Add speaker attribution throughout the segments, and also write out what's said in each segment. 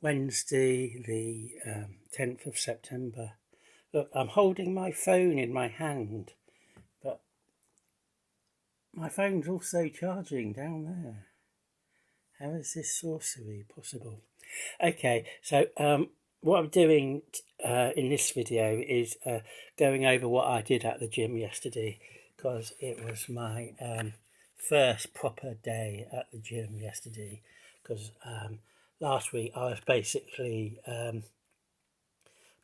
Speaker 1: Wednesday, the 10th of September. Look, I'm holding my phone in my hand, but my phone's also charging down there. How is this sorcery possible? Okay, so what I'm doing in this video is going over what I did at the gym yesterday, because it was my first proper day at the gym yesterday, because last week I was basically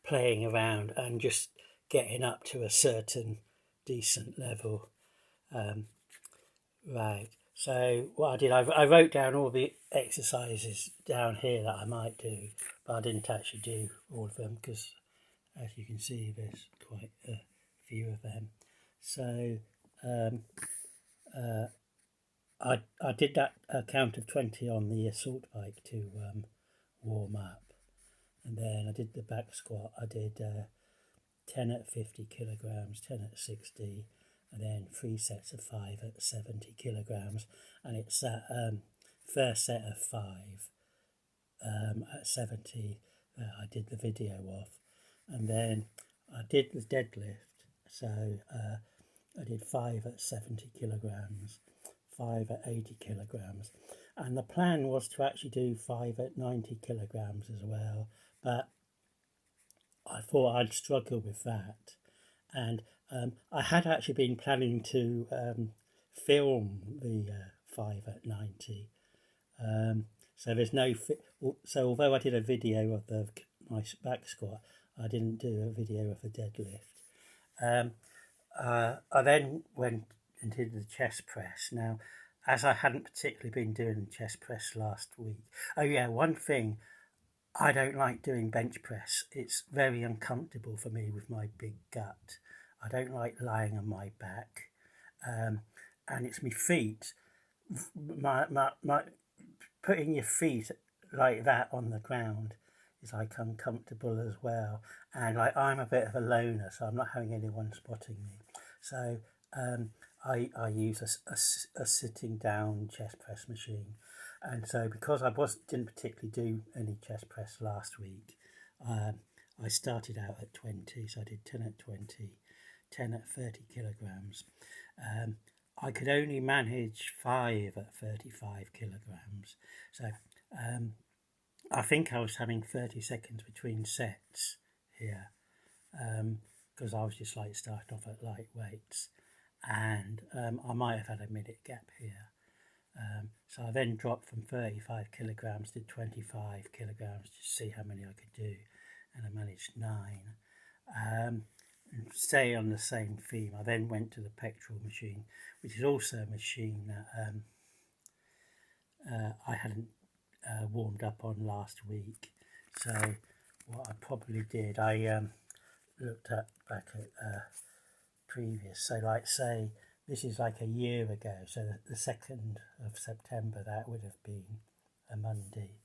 Speaker 1: playing around and just getting up to a certain decent level. Right, so what I did, I wrote down all the exercises down here that I might do, but I didn't actually do all of them because, as you can see, there's quite a few of them. So I did that count of 20 on the assault bike to warm up, and then I did the back squat. I did 10 at 50 kilograms, 10 at 60, and then 3 sets of 5 at 70 kilograms. And it's that first set of 5 at 70 that I did the video of. And then I did the deadlift. So I did 5 at 70 kilograms, 5 at 80 kilograms. And the plan was to actually do 5 at 90 kilograms as well. But I thought I'd struggle with that. And I had actually been planning to film the 5 at 90. So there's no... So although I did a video of my back squat, I didn't do a video of the deadlift. I then went and did the chest press. Now, as I hadn't particularly been doing chest press last week... Oh yeah, one thing... I don't like doing bench press. It's very uncomfortable for me with my big gut. I don't like lying on my back. And it's my feet. My putting your feet like that on the ground is like uncomfortable as well. And like I'm a bit of a loner, so I'm not having anyone spotting me. So I use a sitting down chest press machine. And so because I didn't particularly do any chest press last week, I started out at 20, so I did 10 at 20, 10 at 30 kilograms. I could only manage 5 at 35 kilograms. So I think I was having 30 seconds between sets here, because I was just like starting off at light weights, and I might have had a minute gap here. So I then dropped from 35 kilograms to 25 kilograms to see how many I could do, and I managed 9. And stay on the same theme, I then went to the pectoral machine, which is also a machine that I hadn't warmed up on last week. So what I probably did, I looked back at previous, so like say this is like a year ago, so the 2nd of September, that would have been a Monday.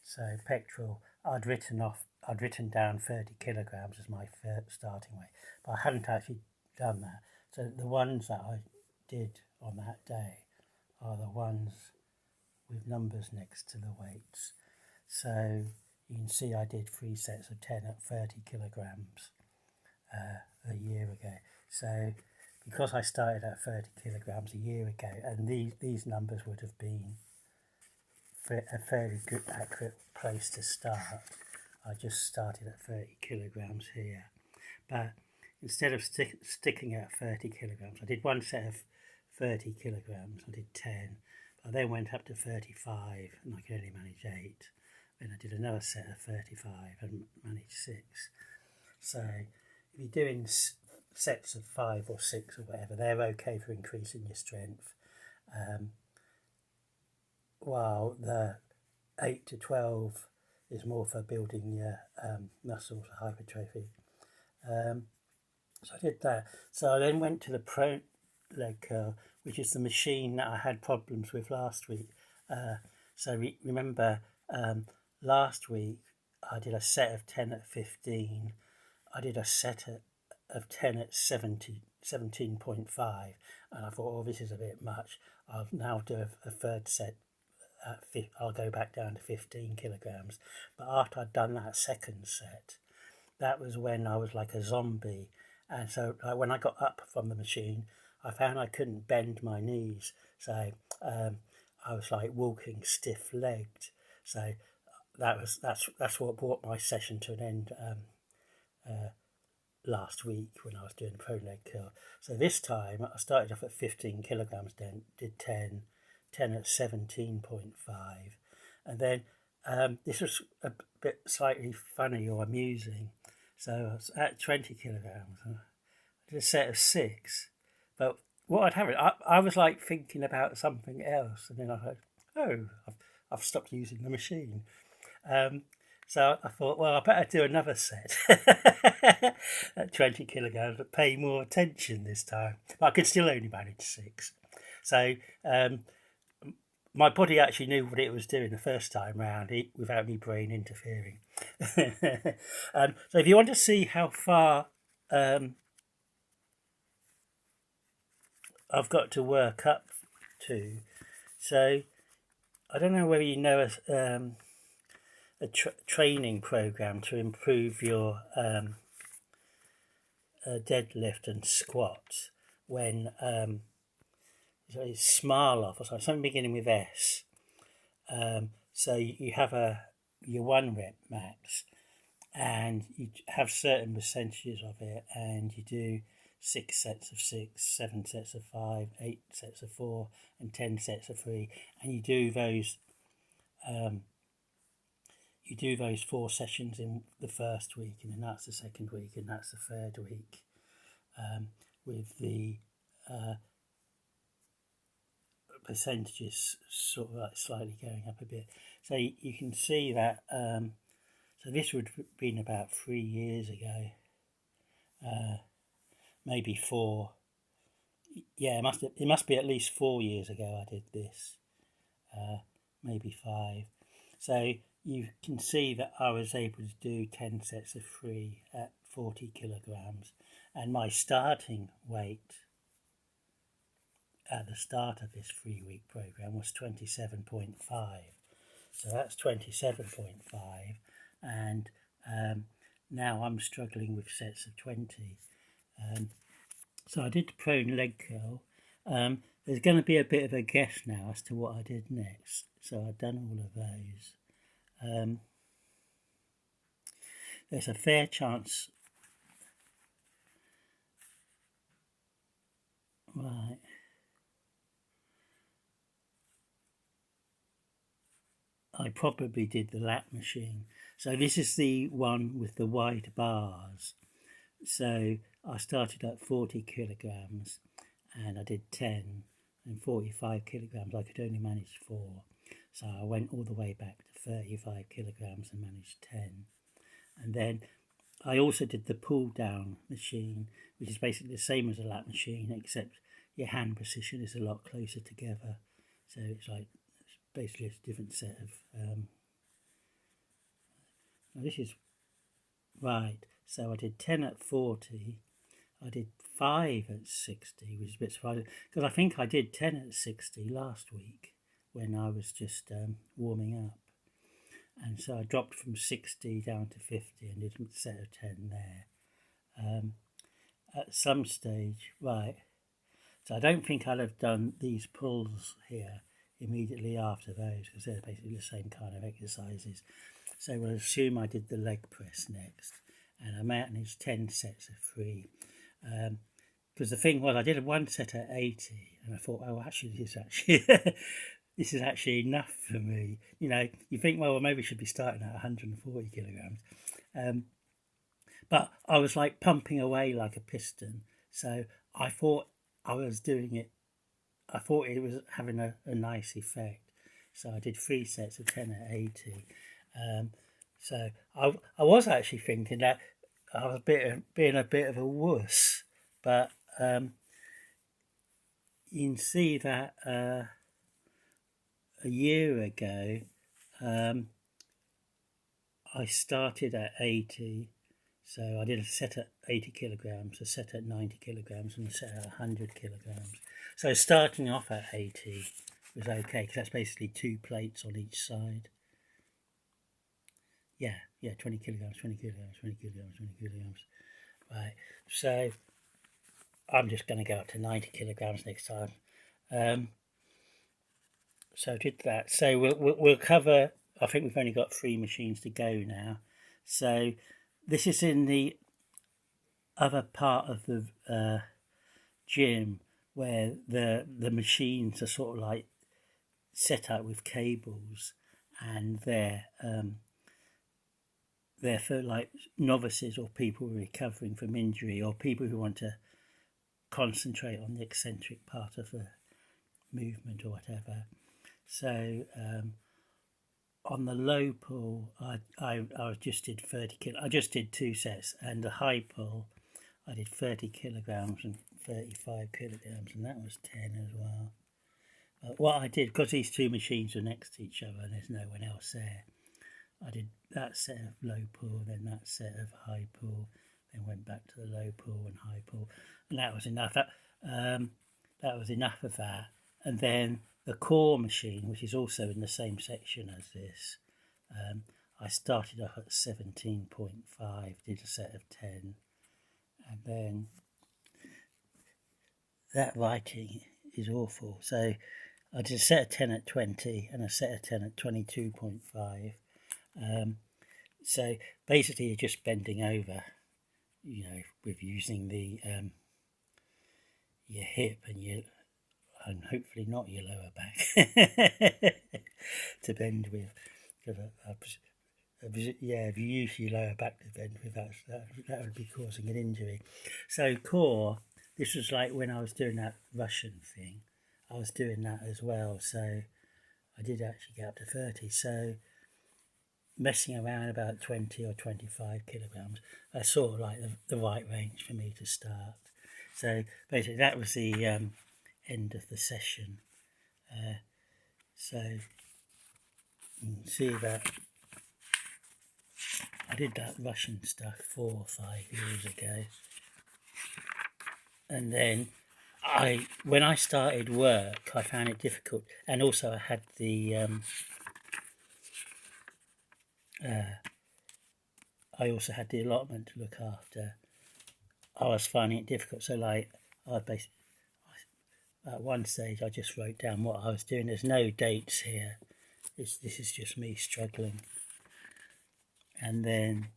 Speaker 1: So pectoral, I'd written down 30 kilograms as my starting weight, but I hadn't actually done that. So the ones that I did on that day are the ones with numbers next to the weights. So you can see I did 3 sets of 10 at 30 kilograms a year ago. So because I started at 30 kilograms a year ago, and these numbers would have been a fairly good, accurate place to start, I just started at 30 kilograms here. But instead of sticking at 30 kilograms, I did one set of 30 kilograms, I did 10. I then went up to 35, and I could only manage 8. Then I did another set of 35 and managed 6. So if you're doing sets of 5 or 6 or whatever, they're okay for increasing your strength, while the 8 to 12 is more for building your muscles, hypertrophy. So I did that. So I then went to the pro leg curl, which is the machine that I had problems with last week. So remember last week I did a set of 10 at 15. I did a set of 10 at 17.5, and I thought, oh, this is a bit much. I'll now do a third set I'll go back down to 15 kilograms. But after I'd done that second set, that was when I was like a zombie. And so when I got up from the machine, I found I couldn't bend my knees. So I was like walking stiff-legged. So that's what brought my session to an end last week when I was doing pro leg curl. So this time I started off at 15 kilograms, then did 10 at 17.5, and then this was a bit slightly funny or amusing. So I was at 20 kilograms, I did a set of 6, but what I'd have it, I was like thinking about something else, and then I heard, oh, I've stopped using the machine. So I thought, well, I better do another set at 20 kilograms, but pay more attention this time. But I could still only manage 6. So my body actually knew what it was doing the first time round without me brain interfering. So if you want to see how far I've got to work up to, so I don't know whether you know a training program to improve your deadlift and squats when it's Smarloff or something beginning with S. So you have your 1 rep max, and you have certain percentages of it, and you do 6 sets of 6, 7 sets of 5, 8 sets of 4, and 10 sets of 3, and you do those 4 sessions in the first week, and then that's the second week, and that's the third week, with the percentages sort of like slightly going up a bit. So you can see that. So this would have been about 3 years ago, maybe 4. Yeah, it must be at least 4 years ago I did this, maybe 5. So you can see that I was able to do 10 sets of 3 at 40 kilograms, and my starting weight at the start of this 3-week program was 27.5. So that's 27.5, and now I'm struggling with sets of 20. So I did the prone leg curl. There's going to be a bit of a guess now as to what I did next. So I've done all of those. There's a fair chance. Right. I probably did the lat machine. So this is the one with the wide bars. So I started at 40 kilograms and I did 10, and 45 kilograms I could only manage 4. So I went all the way back to 35 kilograms and managed 10. And then I also did the pull down machine, which is basically the same as a lat machine, except your hand position is a lot closer together. So it's basically a different set of now this is right. So I did 10 at 40, I did 5 at 60, which is a bit surprising because I think I did 10 at 60 last week when I was just warming up, and so I dropped from 60 down to 50 and did a set of 10 there. At some stage, right, so I don't think I'd have done these pulls here immediately after those because they're basically the same kind of exercises. So we'll assume I did the leg press next, and I managed 10 sets of 3. Because the thing was, I did 1 set at 80, and I thought, oh, actually, this is actually enough for me. You know, you think, well, maybe I should be starting at 140 kilograms. But I was like pumping away like a piston, so I thought I was doing it. I thought it was having a nice effect. So I did 3 sets of 10 at 80. So I was actually thinking that I was being a bit of a wuss, but you can see that a year ago I started at 80, so I did a set at 80 kilograms, a set at 90 kilograms, and a set at 100 kilograms. So starting off at 80 was okay, because that's basically 2 plates on each side. Yeah, 20 kilograms, 20 kilograms, 20 kilograms, 20 kilograms. Right, so I'm just going to go up to 90 kilograms next time. So I did that. So we'll cover, I think we've only got 3 machines to go now. So this is in the other part of the gym where the machines are sort of like set up with cables, and they're for like novices or people recovering from injury or people who want to concentrate on the eccentric part of the movement or whatever. So on the low pull, I just did 30 kilo. I just did 2 sets, and the high pull, I did 30 kilograms and 35 kilograms, and that was 10 as well. What I did, because these 2 machines are next to each other and there's no one else there, I did that set of low pull, then that set of high pull, then went back to the low pull and high pull, and that was enough. That was enough of that. And then the core machine, which is also in the same section as this, I started off at 17.5, did a set of 10, and then that writing is awful. So I did a set of 10 at 20 and a set of 10 at 22.5. So basically you're just bending over, with using the your hip and hopefully not your lower back to bend with. If you use your lower back to bend with, that would be causing an injury. So core, this was like when I was doing that Russian thing, I was doing that as well. So I did actually get up to 30. So messing around about 20 or 25 kilograms, that's sort of like the right range for me to start. So basically that was the end of the session. So you can see that I did that Russian stuff 4 or 5 years ago. And then when I started work, I found it difficult. And also I had the I also had the allotment to look after. I was finding it difficult. So like at one stage I just wrote down what I was doing. There's no dates here. This is just me struggling. And then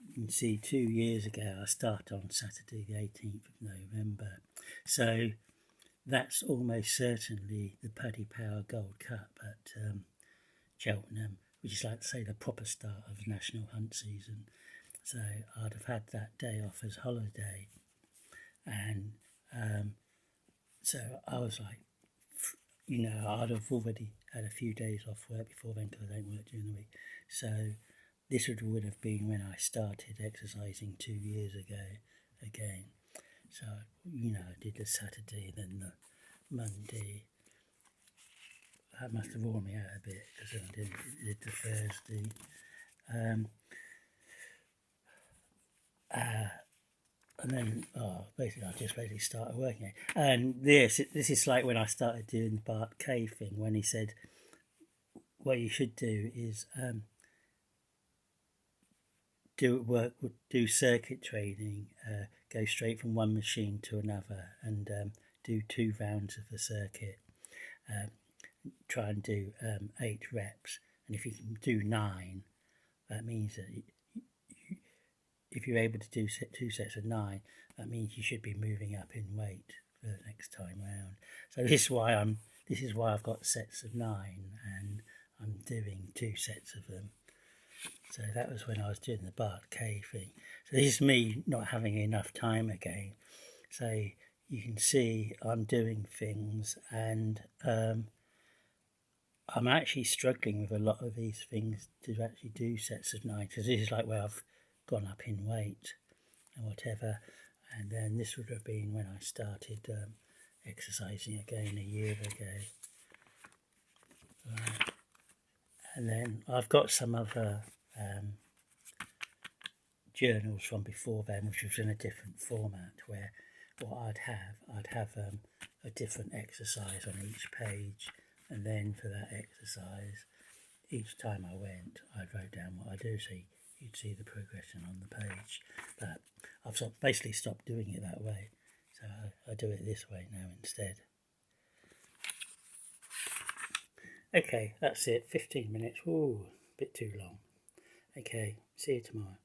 Speaker 1: you can see 2 years ago I started on Saturday the 18th of November. So that's almost certainly the Paddy Power Gold Cup at Cheltenham, which is like to say the proper start of national hunt season. So I'd have had that day off as holiday, and so I was like, I'd have already had a few days off work before then because I don't work during the week. So this would have been when I started exercising 2 years ago again. So I did the Saturday, then the Monday. That must have worn me out a bit because I did the Thursday. And then, basically, I just started working it. And this is like when I started doing the Bart K thing, when he said, what you should do is do circuit training, go straight from one machine to another, and do 2 rounds of the circuit. Try and do 8 reps, and if you can do 9, that means that if you're able to do 2 sets of 9, that means you should be moving up in weight for the next time round. So this is why I've got sets of 9, and I'm doing 2 sets of them. So that was when I was doing the Bart K thing. So this is me not having enough time again. So you can see I'm doing things, and I'm actually struggling with a lot of these things to actually do sets of 9, because this is like where I've gone up in weight and whatever. And then this would have been when I started exercising again a year ago. Right. And then I've got some other journals from before then, which was in a different format, where what I'd have a different exercise on each page, And then for that exercise, each time I went, I wrote down what I do, so you'd see the progression on the page. But I've basically stopped doing it that way, so I do it this way now instead. Okay, that's it. 15 minutes. Ooh, a bit too long. Okay, see you tomorrow.